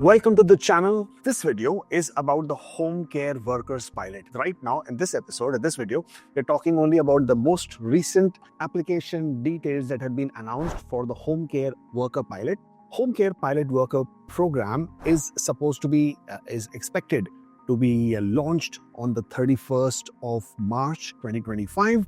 Welcome to the channel. This video is about the home care workers pilot. Right now, in this episode, in this video, we're talking only about the most recent application details that have been announced for the home care worker pilot. Home care pilot worker program is supposed to be, is expected to be launched on the 31st of March 2025.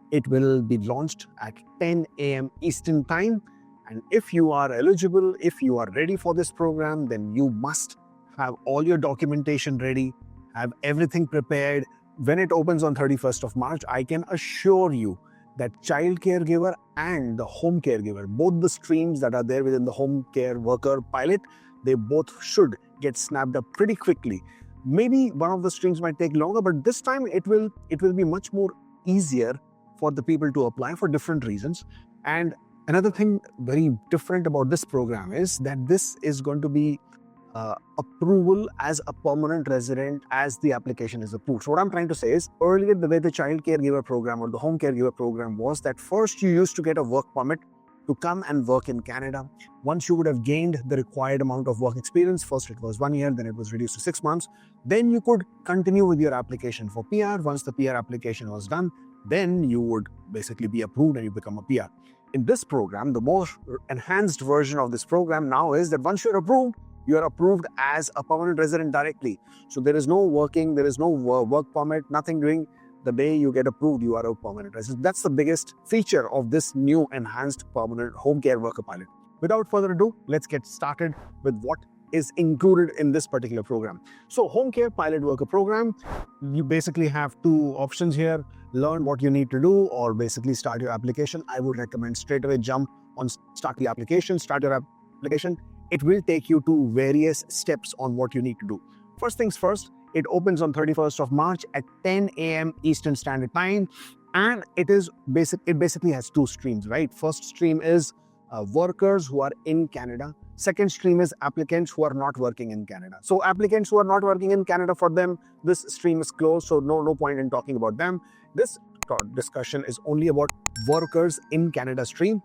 It will be launched at 10 a.m. Eastern Time. And if you are eligible, if you are ready for this program, then you must have all your documentation ready, have everything prepared. When it opens on 31st of March, I can assure you that child caregiver and the home caregiver, both the streams that are there within the home care worker pilot, they both should get snapped up pretty quickly. Maybe one of the streams might take longer, but this time it will be much more easier for the people to apply for different reasons. And another thing very different about this program is that this is going to be approval as a permanent resident as the application is approved. So what I'm trying to say is, earlier the way the child caregiver program or the home caregiver program was that first you used to get a work permit to come and work in Canada. Once you would have gained the required amount of work experience, first it was 1 year, then it was reduced to 6 months, then you could continue with your application for PR. Once the PR application was done, then you would basically be approved and you become a PR. In this program, the more enhanced version of this program now is that once you're approved, you are approved as a permanent resident directly. So there is no working, there is no work permit, nothing doing. The day you get approved, you are a permanent resident. That's the biggest feature of this new enhanced permanent home care worker pilot. Without further ado, let's get started with what is included in this particular program. So home care pilot worker program, you basically have two options here: learn what you need to do or basically start your application. I would recommend straight away jump on start the application, start your application. It will take you to various steps on what you need to do. First things first, it opens on 31st of March at 10 a.m. Eastern Standard Time. And it basically has two streams, right? First stream is workers who are in Canada. Second stream is applicants who are not working in Canada. So applicants who are not working in Canada, for them, this stream is closed. So no point in talking about them. This discussion is only about workers in Canada stream.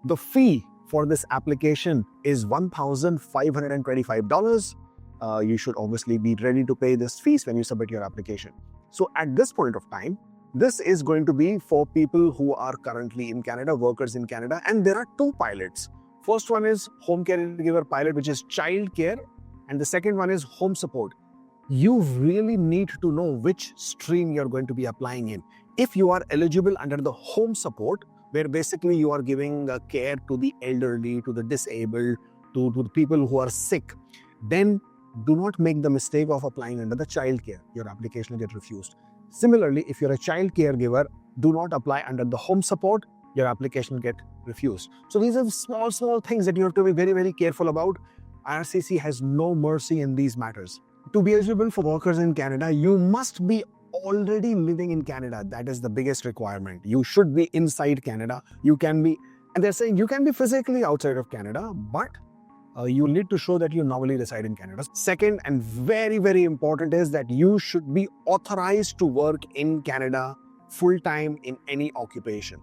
The fee for this application is $1,525. You should obviously be ready to pay this fees when you submit your application. So at this point of time, this is going to be for people who are currently in Canada, workers in Canada, and there are two pilots. First one is home caregiver pilot, which is child care, and the second one is home support. You really need to know which stream you're going to be applying in. If you are eligible under the home support, where basically you are giving care to the elderly, to the disabled, to the people who are sick, then do not make the mistake of applying under the child care. Your application will get refused. Similarly, if you're a child caregiver, do not apply under the home support. Your application will get refused. So these are small things that you have to be very, very careful about. IRCC has no mercy in these matters. To be eligible for workers in Canada, you must be already living in Canada. That is the biggest requirement. You should be inside Canada. You can be, and they're saying you can be physically outside of Canada, but you need to show that you normally reside in Canada. Second, and very, very important, is that you should be authorized to work in Canada full-time in any occupation.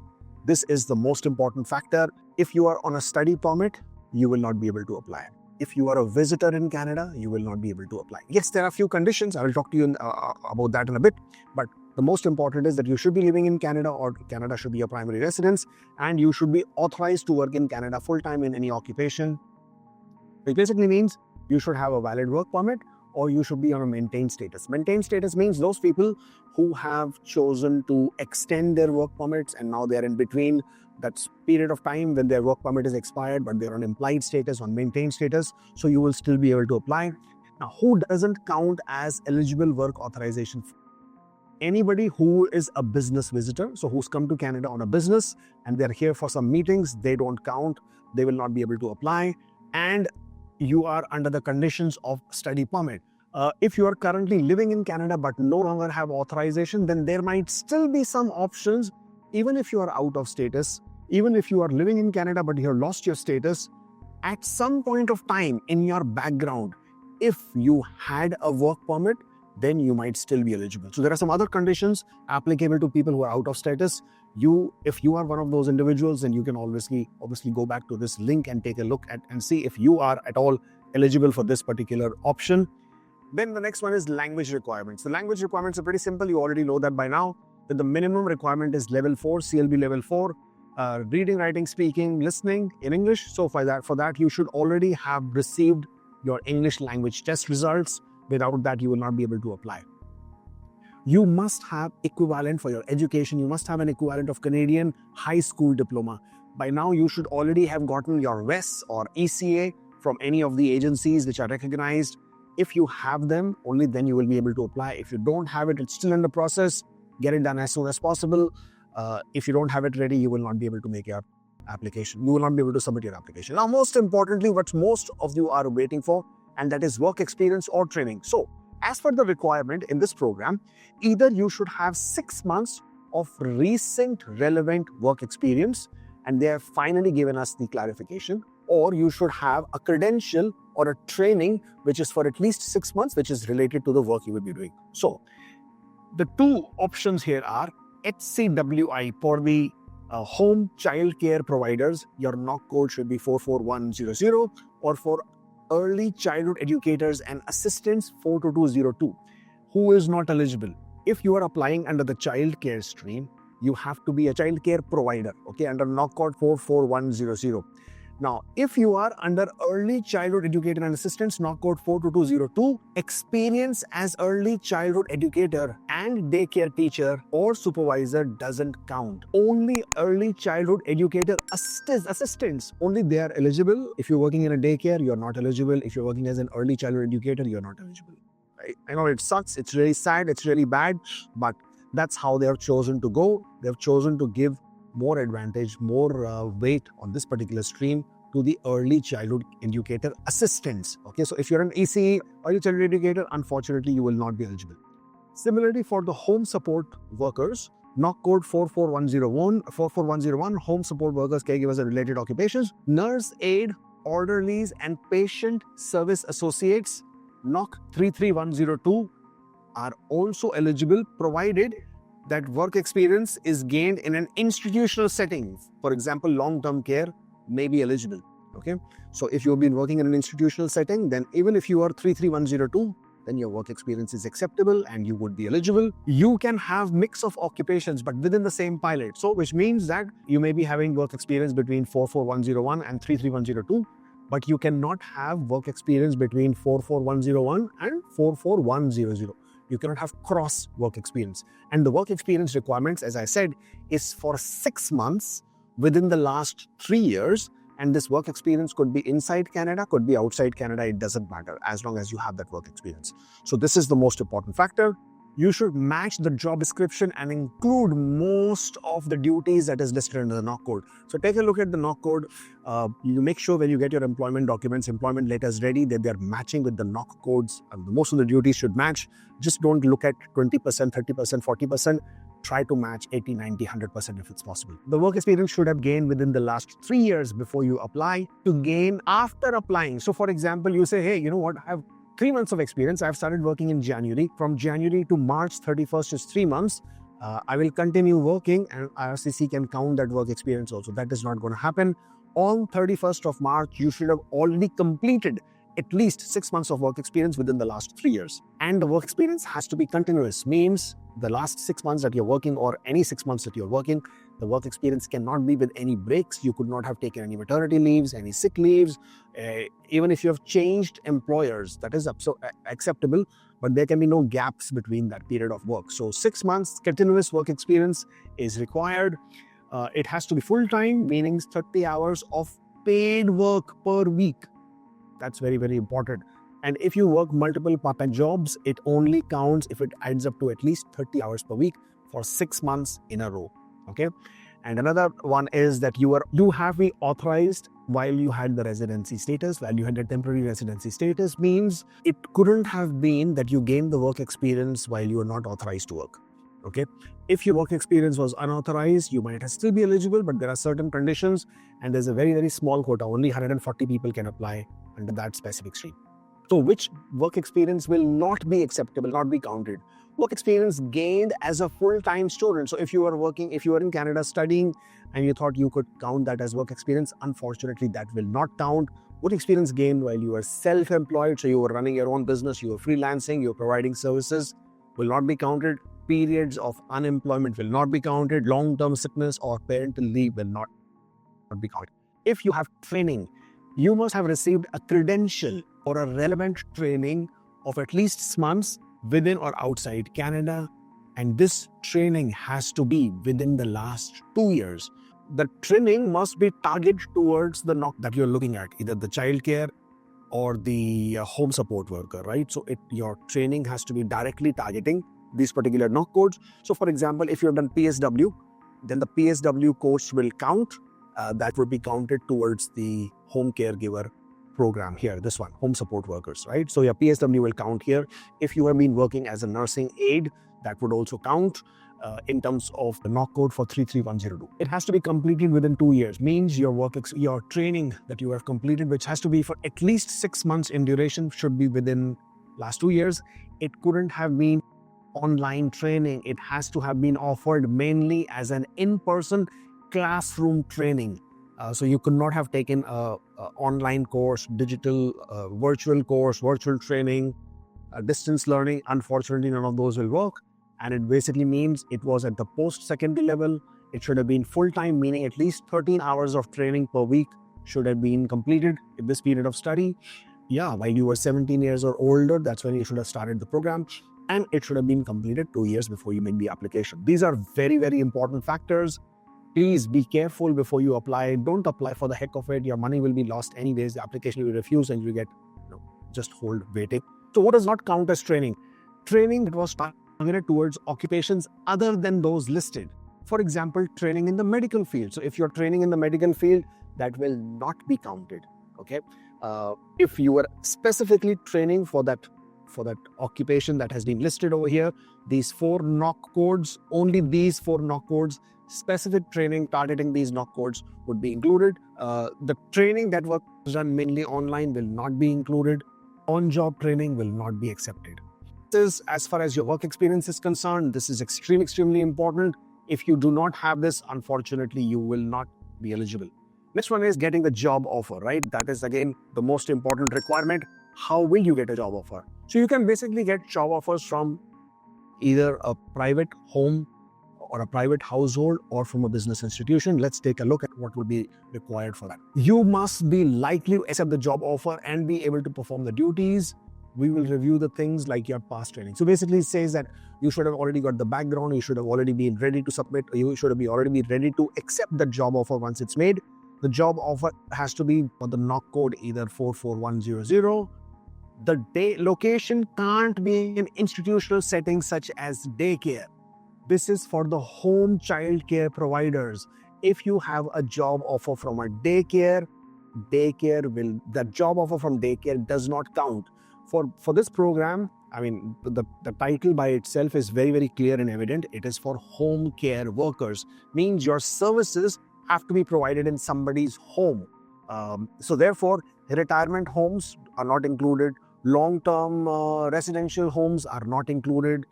This is the most important factor. If you are on a study permit, you will not be able to apply. If you are a visitor in Canada, you will not be able to apply. Yes, there are a few conditions. I will talk to you about that in a bit. But the most important is that you should be living in Canada, or Canada should be your primary residence, and you should be authorized to work in Canada full-time in any occupation. It basically means you should have a valid work permit, or you should be on a maintained status. Maintained status means those people who have chosen to extend their work permits and now they're in between that period of time when their work permit is expired, but they're on implied status, on maintained status, so you will still be able to apply. Now, who doesn't count as eligible work authorization? Anybody who is a business visitor, so who's come to Canada on a business and they're here for some meetings, they don't count, they will not be able to apply. And you are under the conditions of study permit. If you are currently living in Canada but no longer have authorization, then there might still be some options. Even if you are out of status, even if you are living in Canada but you have lost your status, at some point of time in your background, if you had a work permit, then you might still be eligible. So there are some other conditions applicable to people who are out of status. If you are one of those individuals, then you can obviously go back to this link and take a look at and see if you are at all eligible for this particular option. Then the next one is language requirements. The language requirements are pretty simple. You already know that by now, that the minimum requirement is level 4, CLB level 4, reading, writing, speaking, listening in English. So for that, you should already have received your English language test results. Without that, you will not be able to apply. You must have equivalent for your education. You must have an equivalent of Canadian high school diploma. By now, you should already have gotten your WES or ECA from any of the agencies which are recognized. If you have them, only then you will be able to apply. If you don't have it, it's still in the process. Get it done as soon as possible. If you don't have it ready, you will not be able to make your application. You will not be able to submit your application. Now, most importantly, what most of you are waiting for, and that is work experience or training. So, as for the requirement in this program, either you should have 6 months of recent relevant work experience, and they have finally given us the clarification, or you should have a credential or a training which is for at least 6 months, which is related to the work you will be doing. So, the two options here are HCWI for the home child care providers. Your NOC code should be 44100, or for early childhood educators and assistants 42202. Who is not eligible? If you are applying under the child care stream, you have to be a child care provider, okay, under NOC code 44100. Now, if you are under early childhood educator and assistants, NOC code 42202, experience as early childhood educator and daycare teacher or supervisor doesn't count. Only early childhood educator assistants, only they are eligible. If you're working in a daycare, you're not eligible. If you're working as an early childhood educator, you're not eligible. I know it sucks, it's really sad, it's really bad, but that's how they have chosen to go. They have chosen to give more advantage, more weight on this particular stream to the early childhood educator assistants. Okay, so if you're an ECE early childhood educator, unfortunately, you will not be eligible. Similarly, for the home support workers, NOC code 44101, home support workers, caregivers, and related occupations, nurse aide, orderlies, and patient service associates, NOC 33102, are also eligible, provided that work experience is gained in an institutional setting. For example, long-term care may be eligible. Okay, so if you've been working in an institutional setting, then even if you are 33102, then your work experience is acceptable and you would be eligible. You can have mix of occupations, but within the same pilot. So, which means that you may be having work experience between 44101 and 33102, but you cannot have work experience between 44101 and 44100. You cannot have cross work experience. And the work experience requirements, as I said, is for 6 months within the last 3 years. And this work experience could be inside Canada, could be outside Canada. It doesn't matter as long as you have that work experience. So this is the most important factor. You should match the job description and include most of the duties that is listed in the NOC code. So take a look at the NOC code. You make sure when you get your employment documents, employment letters ready, that they're matching with the NOC codes. Most of the duties should match. Just don't look at 20%, 30%, 40%. Try to match 80, 90, 100% if it's possible. The work experience should have gained within the last 3 years before you apply, to gain after applying. So for example, you say, hey, you know what, I have 3 months of experience. I've started working in January. From January to March 31st is 3 months. I will continue working, and IRCC can count that work experience also. That is not going to happen. On 31st of March, you should have already completed at least 6 months of work experience within the last 3 years. And the work experience has to be continuous, means the last 6 months that you're working, or any 6 months that you're working, the work experience cannot be with any breaks. You could not have taken any maternity leaves, any sick leaves. Even if you have changed employers, that is acceptable, but there can be no gaps between that period of work. So 6 months continuous work experience is required. It has to be full-time, meaning 30 hours of paid work per week. That's very, very important. And if you work multiple part-time jobs, it only counts if it adds up to at least 30 hours per week for 6 months in a row. Okay. And another one is that you have been authorized while you had the residency status, while you had the temporary residency status, means it couldn't have been that you gained the work experience while you were not authorized to work. Okay. If your work experience was unauthorized, you might still be eligible, but there are certain conditions, and there's a very, very small quota. Only 140 people can apply under that specific stream. So which work experience will not be acceptable, not be counted? Work experience gained as a full-time student. So if you are in Canada studying and you thought you could count that as work experience, unfortunately that will not count. Work experience gained while you are self-employed, so you are running your own business, you are freelancing, you're providing services, will not be counted. Periods of unemployment will not be counted. Long-term sickness or parental leave will not be counted. If you have training, you must have received a credential or a relevant training of at least 6 months within or outside Canada, and this training has to be within the last 2 years. The training must be targeted towards the knock that you're looking at, either the childcare or the home support worker, right? So your training has to be directly targeting these particular knock codes. So for example, if you've done PSW, then the PSW course will count. That would be counted towards the home caregiver program here, this one, home support workers, right? So your PSW will count here. If you have been working as a nursing aide, that would also count in terms of the knock code for 33102. It has to be completed within 2 years, means your training that you have completed, which has to be for at least 6 months in duration, should be within last 2 years. It couldn't have been online training. It has to have been offered mainly as an in-person classroom training. So you could not have taken a online course, digital, virtual course, virtual training, distance learning. Unfortunately, none of those will work. And it basically means it was at the post-secondary level. It should have been full-time, meaning at least 13 hours of training per week should have been completed in this period of study. Yeah, while you were 17 years or older, that's when you should have started the program. And it should have been completed 2 years before you make the application. These are very, very important factors. Please be careful before you apply. Don't apply for the heck of it. Your money will be lost anyways. The application will be refused and you get just hold waiting. So what does not count as training? Training that was targeted towards occupations other than those listed. For example, training in the medical field. So if you're training in the medical field, that will not be counted. Okay. If you were specifically training for that occupation that has been listed over here, these 4 knock codes, only these 4 knock codes, specific training targeting these knock codes would be included. The training that was done mainly online will not be included. On-job training will not be accepted. This is, as far as your work experience is concerned, this is extremely important. If you do not have this, unfortunately, you will not be eligible. Next one is getting the job offer, right? That is again the most important requirement. How will you get a job offer? So you can basically get job offers from either a private home or a private household or from a business institution. Let's take a look at what would be required for that. You must be likely to accept the job offer and be able to perform the duties. We will review the things like your past training. So basically it says that you should have already got the background, you should have already been ready to submit, or you should have already been ready to accept the job offer once it's made. The job offer has to be for the knock code either 44100. The location can't be in institutional settings such as daycare. This is for the home child care providers. If you have a job offer from a daycare, that job offer from daycare does not count. For this program, I mean, the title by itself is very clear and evident. It is for home care workers. Means your services have to be provided in somebody's home. So therefore, retirement homes are not included. Long-term residential homes are not included.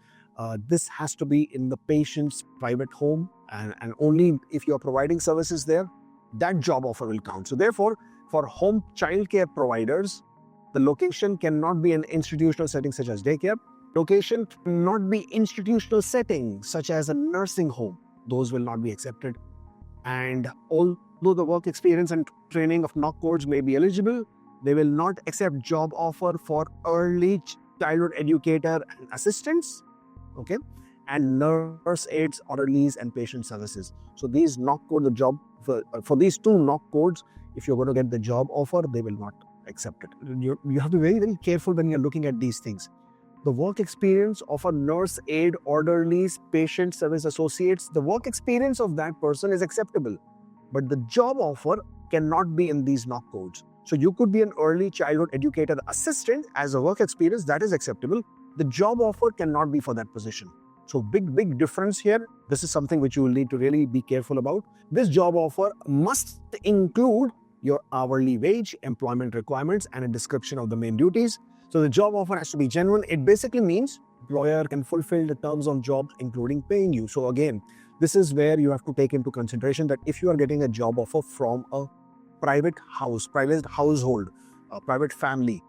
This has to be in the patient's private home, and only if you're providing services there, that job offer will count. So therefore, for home childcare providers, the location cannot be an institutional setting such as daycare. Location cannot be institutional setting such as a nursing home. Those will not be accepted. And although the work experience and training of knock codes may be eligible, they will not accept job offer for early childhood educator and assistants, okay, and nurse aides, orderlies, and patient services. So these knock code, the job for these 2 knock codes, if you're going to get the job offer, they will not accept it. You have to be very careful when you're looking at these things. The work experience of a nurse aide, orderlies, patient service associates, the work experience of that person is acceptable, but the job offer cannot be in these knock codes. So you could be an early childhood educator assistant as a work experience, that is acceptable. The job offer cannot be for that position. So big difference here. This is something which you will need to really be careful about. This job offer must include your hourly wage, employment requirements, and a description of the main duties. So the job offer has to be genuine. It basically means employer can fulfill the terms of job, including paying you. So again, this is where you have to take into consideration that if you are getting a job offer from a private household, a private family,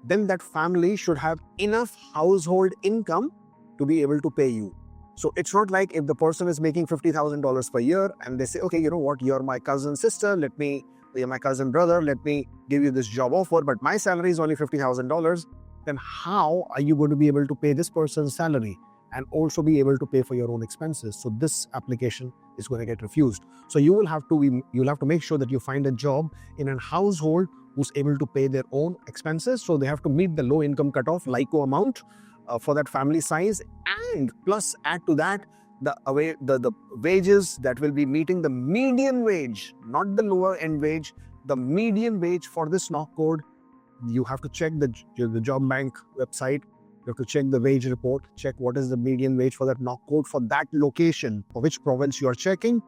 then that family should have enough household income to be able to pay you. So it's not like if the person is making $50,000 per year and they say, okay, you know what, you're my cousin sister, you're my cousin brother, let me give you this job offer, but my salary is only $50,000, then how are you going to be able to pay this person's salary and also be able to pay for your own expenses? So this application is going to get refused. So you'll have to make sure that you find a job in a household who's able to pay their own expenses. So they have to meet the low income cutoff, LICO amount for that family size, and plus add to that the wages that will be meeting the median wage, not the lower end wage, the median wage for this knock code. You have to check the job bank website. You have to check the wage report, check what is the median wage for that knock code for that location, for which province you are checking.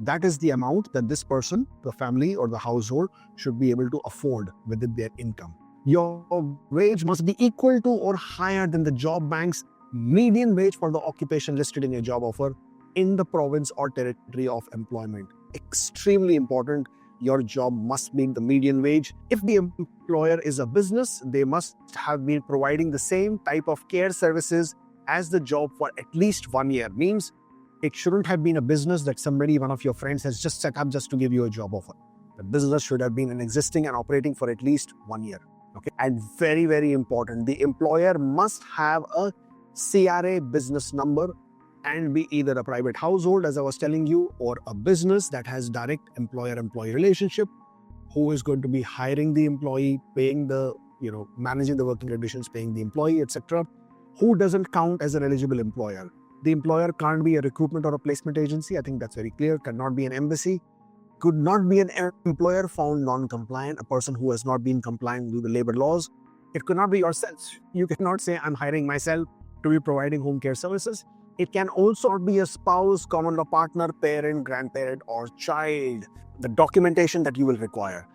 That is the amount that this person, the family or the household, should be able to afford within their income. Your wage must be equal to or higher than the job bank's median wage for the occupation listed in your job offer in the province or territory of employment. Extremely important. Your job must meet the median wage. If the employer is a business, they must have been providing the same type of care services as the job for at least 1 year. Means it shouldn't have been a business that one of your friends has just set up just to give you a job offer. The business should have been existing and operating for at least 1 year. Okay, and very, very important, the employer must have a CRA business number and be either a private household, as I was telling you, or a business that has direct employer-employee relationship, who is going to be hiring the employee, paying managing the working conditions, paying the employee, etc. Who doesn't count as an eligible employer? The employer can't be a recruitment or a placement agency. I think that's very clear. Cannot be an embassy. Could not be an employer found non-compliant, a person who has not been compliant with the labor laws. It could not be yourself. You cannot say, I'm hiring myself to be providing home care services. It can also be a spouse, common law partner, parent, grandparent, or child. The documentation that you will require.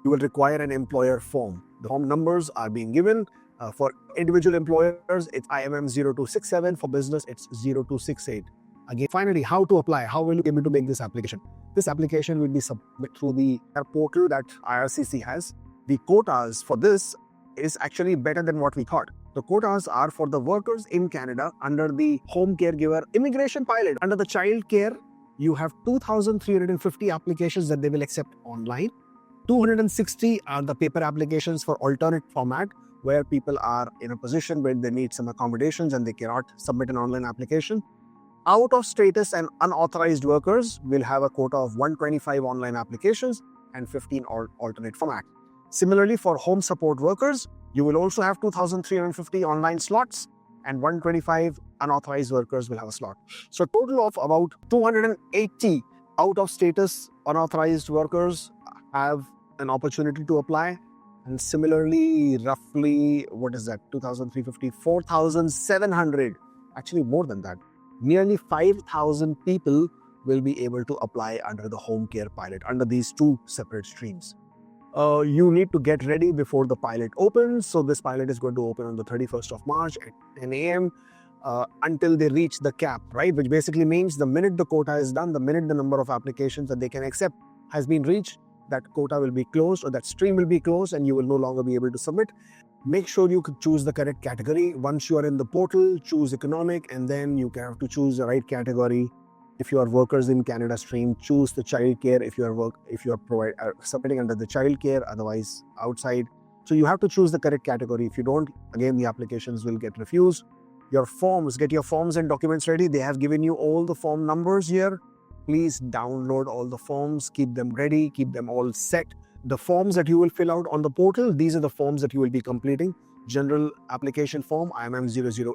You will require an employer form. The form numbers are being given. For individual employers, it's IMM 0267. For business, it's 0268. Again, finally, how to apply? How will you be able to make this application? This application will be submitted through the portal that IRCC has. The quotas for this is actually better than what we thought. The quotas are for the workers in Canada under the home caregiver immigration pilot. Under the child care, you have 2,350 applications that they will accept online. 260 are the paper applications for alternate format, where people are in a position where they need some accommodations and they cannot submit an online application. Out of status and unauthorized workers will have a quota of 125 online applications and 15 alternate format. Similarly, for home support workers, you will also have 2,350 online slots and 125 unauthorized workers will have a slot. So total of about 280 out of status unauthorized workers have an opportunity to apply. And similarly, roughly, 2,350, 4,700, actually more than that. Nearly 5,000 people will be able to apply under the home care pilot, under these two separate streams. You need to get ready before the pilot opens. So this pilot is going to open on the 31st of March at 10 a.m. Until they reach the cap, right? Which basically means the minute the quota is done, the minute the number of applications that they can accept has been reached, that quota will be closed or that stream will be closed and you will no longer be able to submit. Make sure you choose the correct category. Once you are in the portal, choose economic, and then you have to choose the right category. If you are workers in Canada stream, choose the child care if you are submitting under the child care, otherwise outside. So you have to choose the correct category. If you don't, again, the applications will get refused. Your forms, get your forms and documents ready. They have given you all the form numbers here. Please download all the forms, keep them ready, keep them all set. The forms that you will fill out on the portal, these are the forms that you will be completing. General application form, IMM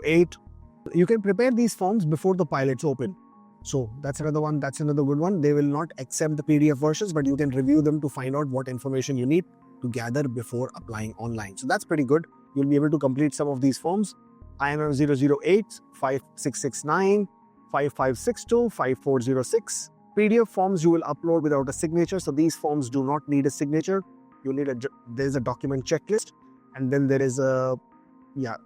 008. You can prepare these forms before the pilots open. So that's another one, that's another good one. They will not accept the PDF versions, but you can review them to find out what information you need to gather before applying online. So that's pretty good. You'll be able to complete some of these forms. IMM 008, 5669, 5562, 5406. PDF forms you will upload without a signature. So these forms do not need a signature. There's a document checklist, and then there is a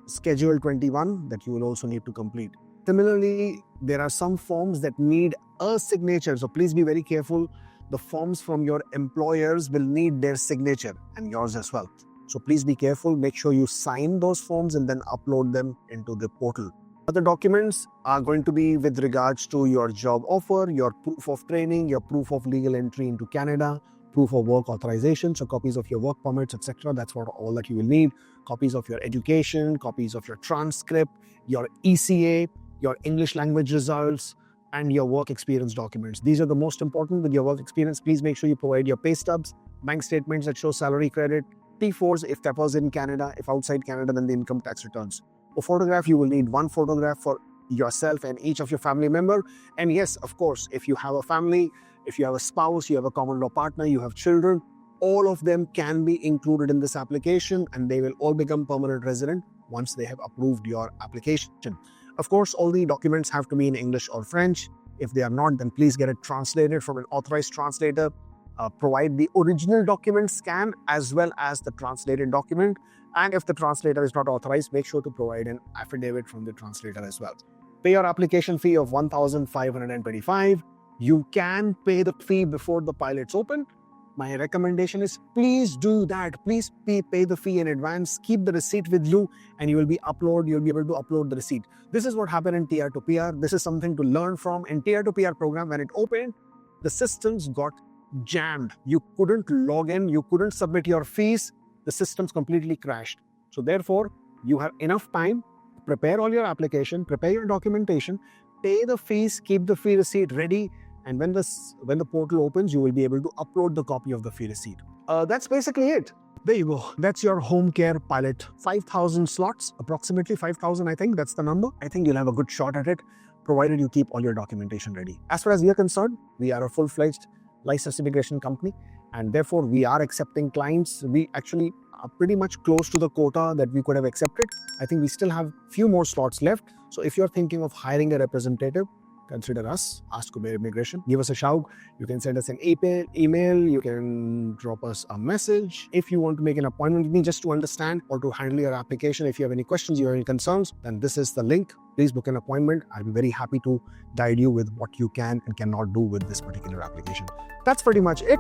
schedule 21 that you will also need to complete. Similarly, there are some forms that need a signature. So please be very careful. the forms from your employers will need their signature and yours as well. So please be careful. Make sure you sign those forms and then upload them into the portal. Other documents are going to be with regards to your job offer, your proof of training, your proof of legal entry into Canada, proof of work authorization, so copies of your work permits, etc. That's what all that you will need. Copies of your education, copies of your transcript, your ECA, your English language results, and your work experience documents. These are the most important. With your work experience, please make sure you provide your pay stubs, bank statements that show salary credit, T4s if that was in Canada. If outside Canada, then the income tax returns. For photograph, you will need one photograph for yourself and each of your family member. And yes, of course, if you have a family, if you have a spouse, you have a common law partner, you have children, all of them can be included in this application and they will all become permanent resident once they have approved your application. Of course, all the documents have to be in English or French. If they are not, then please get it translated from an authorized translator. Provide the original document scan as well as the translated document. And if the translator is not authorized, make sure to provide an affidavit from the translator as well. Pay your application fee of $1,525. You can pay the fee before the pilots open. My recommendation is please do that. Please pay the fee in advance. Keep the receipt with you and you'll be able to upload the receipt. This is what happened in TR to PR. This is something to learn from. In TR to PR program, when it opened, the systems got jammed. You couldn't log in. You couldn't submit your fees. The systems completely crashed. So therefore, you have enough time to prepare all your application, prepare your documentation, pay the fees, keep the fee receipt ready. And when the portal opens, you will be able to upload the copy of the fee receipt. That's basically it. There you go. That's your home care pilot. 5,000 slots, approximately 5,000, I think. That's the number. I think you'll have a good shot at it, provided you keep all your documentation ready. As far as we are concerned, we are a full-fledged licensed immigration company, and therefore we are accepting clients. We actually are pretty much close to the quota that we could have accepted. I think we still have few more slots left. So if you're thinking of hiring a representative, consider us, Ask Kubeir Immigration. Give us a shout. You can send us an email. You can drop us a message. If you want to make an appointment with me just to understand or to handle your application, if you have any questions, you have any concerns, then this is the link. Please book an appointment. I'll be very happy to guide you with what you can and cannot do with this particular application. That's pretty much it.